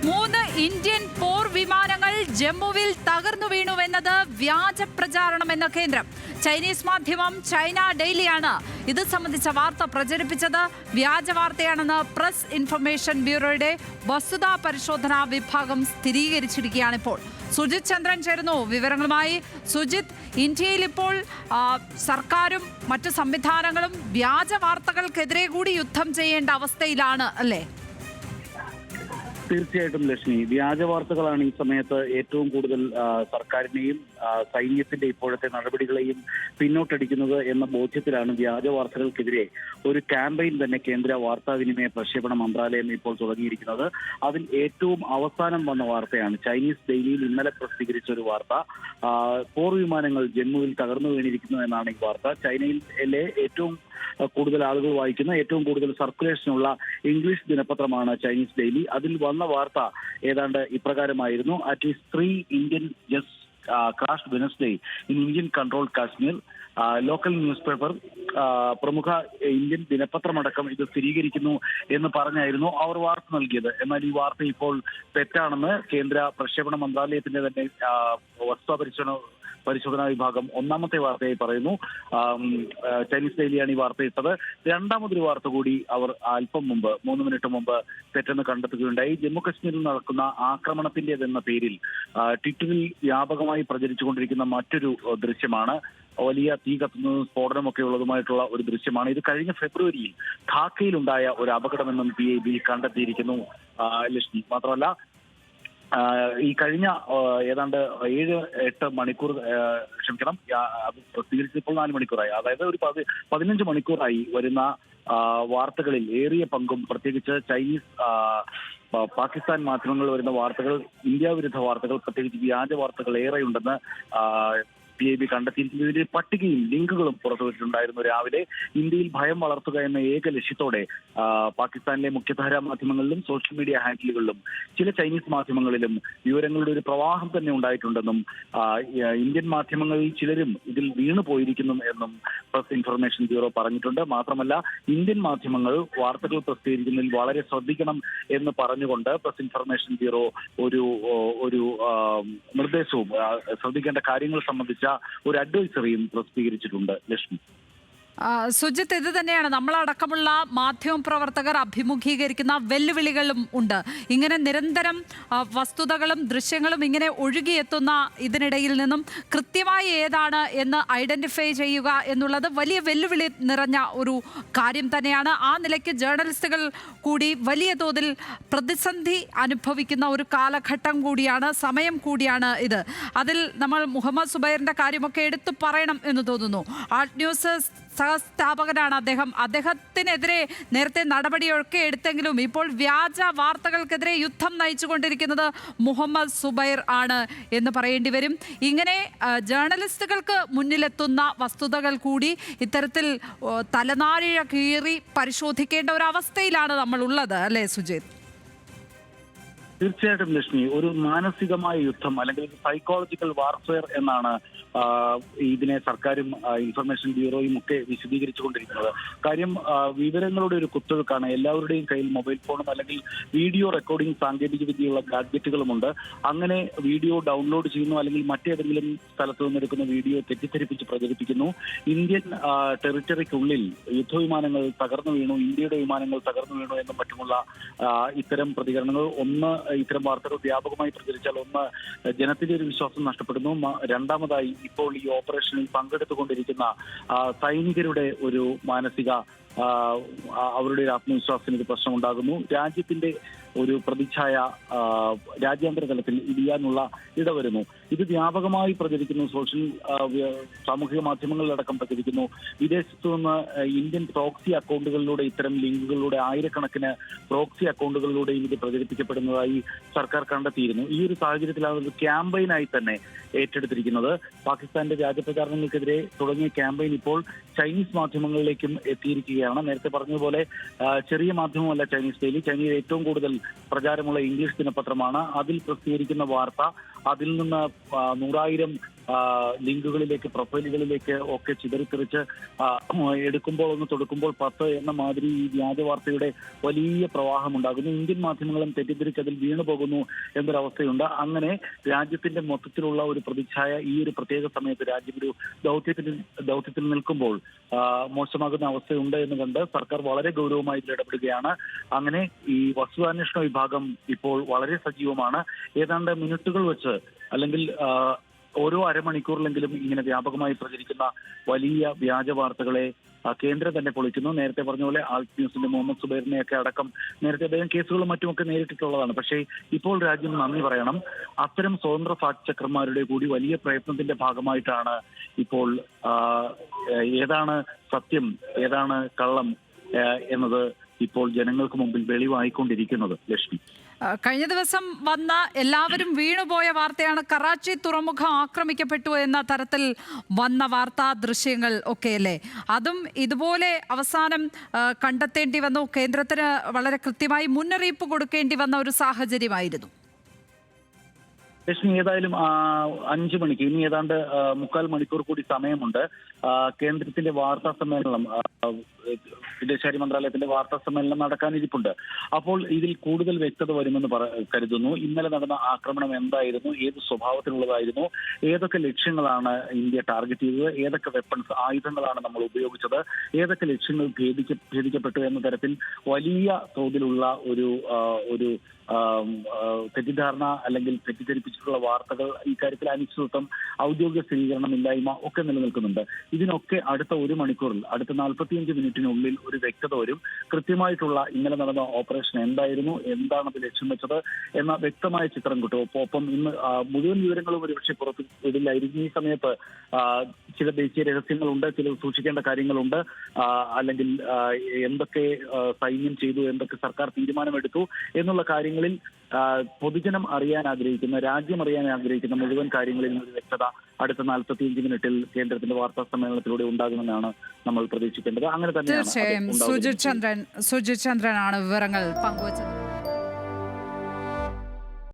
3 Indian പോർ വിമാനങ്ങൾ ജമ്മുവിൽ തകർന്നു വീണുവെന്നത് വ്യാജ പ്രചാരണമെന്ന കേന്ദ്രം. ചൈനീസ് മാധ്യമം ചൈന ഡെയിലിയാണ് ഇത് സംബന്ധിച്ച വാർത്ത പ്രചരിപ്പിച്ചത്. വ്യാജ വാർത്തയാണെന്ന് പ്രസ് ഇൻഫർമേഷൻ ബ്യൂറോയുടെ വസ്തുതാ പരിശോധനാ വിഭാഗം സ്ഥിരീകരിച്ചിരിക്കുകയാണിപ്പോൾ. സുജിത് ചന്ദ്രൻ ചേരുന്നു വിവരങ്ങളുമായി. സുജിത്, ഇന്ത്യയിൽ ഇപ്പോൾ സർക്കാരും മറ്റു സംവിധാനങ്ങളും വ്യാജ വാർത്തകൾക്കെതിരെ കൂടി യുദ്ധം ചെയ്യേണ്ട അവസ്ഥയിലാണ് അല്ലേ? തീർച്ചയായിട്ടും ലക്ഷ്മി, വ്യാജ വാർത്തകളാണ് ഈ സമയത്ത് ഏറ്റവും കൂടുതൽ സർക്കാരിനെയും സൈന്യത്തിന്റെ ഇപ്പോഴത്തെ നടപടികളെയും പിന്നോട്ടടിക്കുന്നത് എന്ന ബോധ്യത്തിലാണ് വ്യാജ വാർത്തകൾക്കെതിരെ ഒരു ക്യാമ്പയിൻ തന്നെ കേന്ദ്ര വാർത്താവിനിമയ പ്രക്ഷേപണ മന്ത്രാലയം ഇപ്പോൾ തുടങ്ങിയിരിക്കുന്നത്. അതിൽ ഏറ്റവും അവസാനം വന്ന വാർത്തയാണ് ചൈനീസ് ഡെയിലിയിൽ ഇന്നലെ പ്രസിദ്ധീകരിച്ച ഒരു വാർത്ത. പോർ വിമാനങ്ങൾ ജമ്മുവിൽ തകർന്നു വീണിരിക്കുന്നു എന്നാണ് ഈ വാർത്ത. ചൈനയിലെ ഏറ്റവും കൂടുതൽ ആളുകൾ വായിക്കുന്ന, ഏറ്റവും കൂടുതൽ സർക്കുലേഷനുള്ള ഇംഗ്ലീഷ് ദിനപത്രമാണ് ചൈനീസ് ഡെയിലി. അതിൽ വന്ന വാർത്ത ഏതാണ്ട് ഇപ്രകാരമായിരുന്നു: at least 3 Indian jets crashed Wednesday in Indian controlled Kashmir. Local newspaper, പ്രമുഖ ഇന്ത്യൻ ദിനപത്രമടക്കം ഇത് സ്ഥിരീകരിക്കുന്നു എന്ന് പറഞ്ഞായിരുന്നു അവർ വാർത്ത നൽകിയത്. എന്നാൽ ഈ വാർത്ത ഇപ്പോൾ തെറ്റാണെന്ന് കേന്ദ്ര പ്രക്ഷേപണ മന്ത്രാലയത്തിന്റെ തന്നെ വസ്തുതാ പരിശോധനാ വിഭാഗം ഒന്നാമത്തെ വാർത്തയായി പറയുന്നു. ചൈനീസ് ഡെയിലിയാണ് ഈ വാർത്ത ഇട്ടത്. രണ്ടാമതൊരു വാർത്ത കൂടി അവർ അല്പം മുമ്പ് 3 മിനിറ്റ് മുമ്പ് തെറ്റെന്ന് കണ്ടെത്തുകയുണ്ടായി. ജമ്മു കശ്മീരിൽ നടക്കുന്ന ആക്രമണത്തിന്റേതെന്ന പേരിൽ ട്വിറ്ററിൽ വ്യാപകമായി പ്രചരിച്ചുകൊണ്ടിരിക്കുന്ന മറ്റൊരു ദൃശ്യമാണ്. വലിയ തീ കത്തുന്നതും സ്ഫോടനമൊക്കെ ഉള്ളതുമായിട്ടുള്ള ഒരു ദൃശ്യമാണ്. ഇത് കഴിഞ്ഞ ഫെബ്രുവരിയിൽ ധാക്കയിലുണ്ടായ ഒരു അപകടമെന്നും PIB കണ്ടെത്തിയിരിക്കുന്നു ലക്ഷ്മി. മാത്രമല്ല, ഈ കഴിഞ്ഞ ഏതാണ്ട് 7-8 മണിക്കൂർ അത് പ്രസിദ്ധീകരിച്ചപ്പോൾ 4 മണിക്കൂറായി, അതായത് ഒരു 15 മണിക്കൂറായി വരുന്ന വാർത്തകളിൽ ഏറിയ പങ്കും, പ്രത്യേകിച്ച് ചൈനീസ് പാകിസ്ഥാൻ മാധ്യമങ്ങളിൽ വരുന്ന വാർത്തകൾ, ഇന്ത്യ വിരുദ്ധ വാർത്തകൾ, പ്രത്യേകിച്ച് വ്യാജ വാർത്തകൾ ഏറെയുണ്ടെന്ന് PIB കണ്ടെത്തിയിരിക്കുന്നതിന്റെ പട്ടികയും ലിങ്കുകളും പുറത്തുവിട്ടിട്ടുണ്ടായിരുന്നു. രാവിലെ ഇന്ത്യയിൽ ഭയം വളർത്തുക എന്ന ഏക ലക്ഷ്യത്തോടെ പാകിസ്ഥാനിലെ മുഖ്യധാരാ മാധ്യമങ്ങളിലും സോഷ്യൽ മീഡിയ ഹാൻഡിലുകളിലും ചില ചൈനീസ് മാധ്യമങ്ങളിലും വിവരങ്ങളുടെ ഒരു പ്രവാഹം തന്നെ ഉണ്ടായിട്ടുണ്ടെന്നും ഇന്ത്യൻ മാധ്യമങ്ങളിൽ ചിലരും ഇതിൽ വീണു പോയിരിക്കുന്നു എന്നും പ്രസ് ഇൻഫർമേഷൻ ബ്യൂറോ പറഞ്ഞിട്ടുണ്ട്. മാത്രമല്ല, ഇന്ത്യൻ മാധ്യമങ്ങൾ വാർത്തകൾ പ്രസിദ്ധീകരിക്കുന്നതിൽ വളരെ ശ്രദ്ധിക്കണം എന്ന് പറഞ്ഞുകൊണ്ട് പ്രസ് ഇൻഫർമേഷൻ ബ്യൂറോ ഒരു നിർദ്ദേശവും ശ്രദ്ധിക്കേണ്ട കാര്യങ്ങൾ സംബന്ധിച്ച ഒരു അഡ്വൈസറിയും പ്രസിദ്ധീകരിച്ചിട്ടുണ്ട് ലക്ഷ്മി. സുജിത്ത്, ഇത് തന്നെയാണ് നമ്മളടക്കമുള്ള മാധ്യമപ്രവർത്തകർ അഭിമുഖീകരിക്കുന്ന വെല്ലുവിളികളും ഉണ്ട്. ഇങ്ങനെ നിരന്തരം വസ്തുതകളും ദൃശ്യങ്ങളും ഇങ്ങനെ ഒഴുകിയെത്തുന്ന ഇതിനിടയിൽ നിന്നും കൃത്യമായി ഏതാണ് എന്ന് ഐഡന്റിഫൈ ചെയ്യുക എന്നുള്ളത് വലിയ വെല്ലുവിളി നിറഞ്ഞ ഒരു കാര്യം തന്നെയാണ്. ആ നിലയ്ക്ക് ജേർണലിസ്റ്റുകൾ കൂടി വലിയ തോതിൽ പ്രതിസന്ധി അനുഭവിക്കുന്ന ഒരു കാലഘട്ടം കൂടിയാണ്, സമയം കൂടിയാണ് ഇത്. അതിൽ നമ്മൾ മുഹമ്മദ് സുബൈറിന്റെ കാര്യമൊക്കെ എടുത്തു പറയണം എന്ന് തോന്നുന്നു. ആർട്ട് ന്യൂസ് സഹസ്ഥാപകനാണ് അദ്ദേഹം. അദ്ദേഹത്തിനെതിരെ നേരത്തെ നടപടിയൊക്കെ എടുത്തെങ്കിലും ഇപ്പോൾ വ്യാജ വാർത്തകൾക്കെതിരെ യുദ്ധം നയിച്ചുകൊണ്ടിരിക്കുന്നത് മുഹമ്മദ് സുബൈർ ആണ് എന്ന് പറയേണ്ടി വരും. ഇങ്ങനെ ജേർണലിസ്റ്റുകൾക്ക് മുന്നിലെത്തുന്ന വസ്തുതകൾ കൂടി ഇത്തരത്തിൽ തലനാരിഴ കീറി പരിശോധിക്കേണ്ട ഒരു അവസ്ഥയിലാണ് നമ്മൾ ഉള്ളത്, അല്ലേ സുജിത്? തീർച്ചയായിട്ടും ലക്ഷ്മി, ഒരു മാനസികമായ യുദ്ധം അല്ലെങ്കിൽ സൈക്കോളജിക്കൽ വാർഫെയർ എന്നാണ് ഇതിനെ സർക്കാരും ഇൻഫർമേഷൻ ബ്യൂറോയും ഒക്കെ വിശദീകരിച്ചുകൊണ്ടിരിക്കുന്നത്. കാര്യം, വിവരങ്ങളുടെ ഒരു കുത്തൊഴുക്കാണ്. എല്ലാവരുടെയും കയ്യിൽ മൊബൈൽ ഫോണും അല്ലെങ്കിൽ വീഡിയോ റെക്കോർഡിംഗ് സാങ്കേതിക വിദ്യയുള്ള ഗാഡ്ജറ്റുകളുമുണ്ട്. അങ്ങനെ വീഡിയോ ഡൗൺലോഡ് ചെയ്യുന്നു, അല്ലെങ്കിൽ മറ്റേതെങ്കിലും സ്ഥലത്തു നിന്നെടുക്കുന്ന വീഡിയോ തെറ്റിദ്ധരിപ്പിച്ച് പ്രചരിപ്പിക്കുന്നു. ഇന്ത്യൻ ടെറിട്ടറിക്കുള്ളിൽ യുദ്ധവിമാനങ്ങൾ തകർന്നു വീണു, ഇന്ത്യയുടെ വിമാനങ്ങൾ തകർന്നു വീണു എന്നും മറ്റുമുള്ള ഇത്തരം പ്രതികരണങ്ങൾ, ഇത്തരം വാർത്തകൾ വ്യാപകമായി പ്രചരിച്ചാൽ ജനത്തിന്റെ ഒരു വിശ്വാസം നഷ്ടപ്പെടുന്നു. രണ്ടാമതായി, ഇപ്പോൾ ഈ ഓപ്പറേഷനിൽ പങ്കെടുത്തുകൊണ്ടിരിക്കുന്ന സൈനികരുടെ ഒരു മാനസിക, അവരുടെ ഒരു ആത്മവിശ്വാസത്തിന് ഒരു പ്രശ്നമുണ്ടാകുന്നു. രാജ്യത്തിന്റെ ഒരു പ്രതിച്ഛായ രാജ്യാന്തര തലത്തിൽ ഇടിയാനുള്ള ഇടവരുന്നു. ഇത് വ്യാപകമായി പ്രചരിക്കുന്നു. സാമൂഹിക മാധ്യമങ്ങളിലടക്കം പ്രചരിക്കുന്നു. വിദേശത്തു നിന്ന് ഇന്ത്യൻ പ്രോക്സി അക്കൗണ്ടുകളിലൂടെ, ഇത്തരം ലിങ്കുകളിലൂടെ ആയിരക്കണക്കിന് പ്രോക്സി അക്കൗണ്ടുകളിലൂടെയും ഇത് പ്രചരിപ്പിക്കപ്പെടുന്നതായി സർക്കാർ കണ്ടെത്തിയിരുന്നു. ഈ ഒരു സാഹചര്യത്തിലാണ് ഒരു ക്യാമ്പയിനായി തന്നെ ഏറ്റെടുത്തിരിക്കുന്നത്. പാകിസ്ഥാന്റെ വ്യാജപ്രചാരണങ്ങൾക്കെതിരെ തുടങ്ങിയ ക്യാമ്പയിൻ ഇപ്പോൾ ചൈനീസ് മാധ്യമങ്ങളിലേക്കും എത്തിയിരിക്കുകയാണ്. നേരത്തെ പറഞ്ഞതുപോലെ ചെറിയ മാധ്യമമല്ല ചൈനീസ് ഡെയിലി. ചൈനയിൽ ഏറ്റവും കൂടുതൽ പ്രചാരമുള്ള ഇംഗ്ലീഷ് ദിനപത്രമാണ്. അതിൽ പ്രസിദ്ധീകരിക്കുന്ന വാർത്ത, അതിൽ നിന്ന് 100,000 ലിങ്കുകളിലേക്ക്, പ്രൊഫൈലുകളിലേക്ക് ഒക്കെ ചിതറിത്തെറിച്ച് എടുക്കുമ്പോൾ ഒന്ന് തൊടുക്കുമ്പോൾ 10 എന്ന മാതിരി ഈ വ്യാജ വാർത്തയുടെ വലിയ പ്രവാഹം ഉണ്ടാകുന്നു. ഇന്ത്യൻ മാധ്യമങ്ങളും തെറ്റിദ്ധരിച്ച് അതിൽ വീണു പോകുന്നു എന്നൊരവസ്ഥയുണ്ട്. അങ്ങനെ രാജ്യത്തിന്റെ മൊത്തത്തിലുള്ള ഒരു പ്രതിച്ഛായ ഈ ഒരു പ്രത്യേക സമയത്ത് രാജ്യം ഒരു ദൗത്യത്തിൽ നിൽക്കുമ്പോൾ മോശമാകുന്ന അവസ്ഥയുണ്ട് എന്ന് കണ്ട് സർക്കാർ വളരെ ഗൗരവമായി ഇതിൽ ഇടപെടുകയാണ്. അങ്ങനെ ഈ വസ്തുതാന്വേഷണ വിഭാഗം ഇപ്പോൾ വളരെ സജീവമാണ്. ഏതാണ്ട് മിനിറ്റുകൾ വെച്ച് അല്ലെങ്കിൽ ഓരോ അരമണിക്കൂറിലെങ്കിലും ഇങ്ങനെ വ്യാപകമായി പ്രചരിക്കുന്ന വലിയ വ്യാജ വാർത്തകളെ കേന്ദ്രം തന്നെ പൊളിക്കുന്നു. നേരത്തെ പറഞ്ഞ പോലെ ആൾട്ട് ന്യൂസിന്റെ മുഹമ്മദ് സുബൈറിനെയൊക്കെ അടക്കം നേരത്തെ അദ്ദേഹം കേസുകളും മറ്റുമൊക്കെ നേരിട്ടിട്ടുള്ളതാണ്. പക്ഷേ ഇപ്പോൾ രാജ്യം നന്ദി പറയണം. അത്തരം സ്വതന്ത്ര ഫാക്ട് ചെക്കർമാരുടെ കൂടി വലിയ പ്രയത്നത്തിന്റെ ഭാഗമായിട്ടാണ് ഇപ്പോൾ ഏതാണ് സത്യം ഏതാണ് കള്ളം എന്നത് ഇപ്പോൾ ജനങ്ങൾക്ക് മുമ്പിൽ വെളിവായിക്കൊണ്ടിരിക്കുന്നത്. ലക്ഷ്മി, കഴിഞ്ഞ ദിവസം വന്ന എല്ലാവരും വീണുപോയ വാർത്തയാണ് കറാച്ചി തുറമുഖം ആക്രമിക്കപ്പെട്ടു എന്ന തരത്തിൽ വന്ന വാർത്താ ദൃശ്യങ്ങൾ ഒക്കെ അല്ലേ? അതും ഇതുപോലെ അവസാനം കണ്ടെത്തേണ്ടി വന്നു. കേന്ദ്രത്തിന് വളരെ കൃത്യമായി മുന്നറിയിപ്പ് കൊടുക്കേണ്ടി വന്ന ഒരു സാഹചര്യമായിരുന്നു. ലക്ഷ്മി, ഏതായാലും 5 മണിക്ക് ഇനി ഏതാണ്ട് 3/4 മണിക്കൂർ കൂടി സമയമുണ്ട്. കേന്ദ്രത്തിന്റെ വാർത്താ സമ്മേളനം, വിദേശകാര്യ മന്ത്രാലയത്തിന്റെ വാർത്താ സമ്മേളനം നടക്കാനിരിപ്പുണ്ട്. അപ്പോൾ ഇതിൽ കൂടുതൽ വ്യക്തത വരുമെന്ന് കരുതുന്നു. ഇന്നലെ നടന്ന ആക്രമണം എന്തായിരുന്നു, ഏത് സ്വഭാവത്തിലുള്ളതായിരുന്നു, ഏതൊക്കെ ലക്ഷ്യങ്ങളാണ് ഇന്ത്യ ടാർഗറ്റ് ചെയ്തത്, ഏതൊക്കെ വെപ്പൺസ് ആയുധങ്ങളാണ് നമ്മൾ ഉപയോഗിച്ചത്, ഏതൊക്കെ ലക്ഷ്യങ്ങൾ ഭേദിക്കപ്പെട്ടു എന്ന തരത്തിൽ വലിയ തോതിലുള്ള ഒരു തെറ്റിദ്ധാരണ അല്ലെങ്കിൽ തെറ്റിദ്ധരിപ്പിച്ചിട്ടുള്ള വാർത്തകൾ, ഇക്കാര്യത്തിൽ അനിശ്ചിതത്വം, ഔദ്യോഗിക സ്ഥിരീകരണമില്ലായ്മ ഒക്കെ നിലനിൽക്കുന്നുണ്ട്. ഇതിനൊക്കെ അടുത്ത 1 മണിക്കൂറിൽ, അടുത്ത 45 മിനിറ്റിനുള്ളിൽ ഒരു വ്യക്തത വരും. കൃത്യമായിട്ടുള്ള ഇന്നലെ നടന്ന ഓപ്പറേഷൻ എന്തായിരുന്നു, എന്താണത് ലക്ഷ്യം വെച്ചത് എന്ന വ്യക്തമായ ചിത്രം കിട്ടും. ഒപ്പം ഇന്ന് മുഴുവൻ വിവരങ്ങളും ഒരുപക്ഷെ പുറത്തു വിടില്ലായിരിക്കും. ഈ സമയത്ത് ചില ദേശീയ രഹസ്യങ്ങളുണ്ട്, ചില സൂക്ഷിക്കേണ്ട കാര്യങ്ങളുണ്ട്, അല്ലെങ്കിൽ എന്തൊക്കെ സൈന്യം ചെയ്തു, എന്തൊക്കെ സർക്കാർ തീരുമാനമെടുത്തു എന്നുള്ള കാര്യങ്ങളിൽ പൊതുജനം അറിയാൻ ആഗ്രഹിക്കുന്ന, രാജ്യം അറിയാൻ ആഗ്രഹിക്കുന്ന മുഴുവൻ കാര്യങ്ങളിൽ ഒരു വ്യക്തത അടുത്ത 45 മിനിറ്റിൽ കേന്ദ്രത്തിന്റെ വാർത്താ സമ്മേളനത്തിലൂടെ ഉണ്ടാകുമെന്നാണ് നമ്മൾ പ്രതീക്ഷിക്കേണ്ടത്. അങ്ങനെ തന്നെയാണ്. തീർച്ചയായും സുജിത് ചന്ദ്രനാണ് വിവരങ്ങൾ പങ്കുവച്ചത്.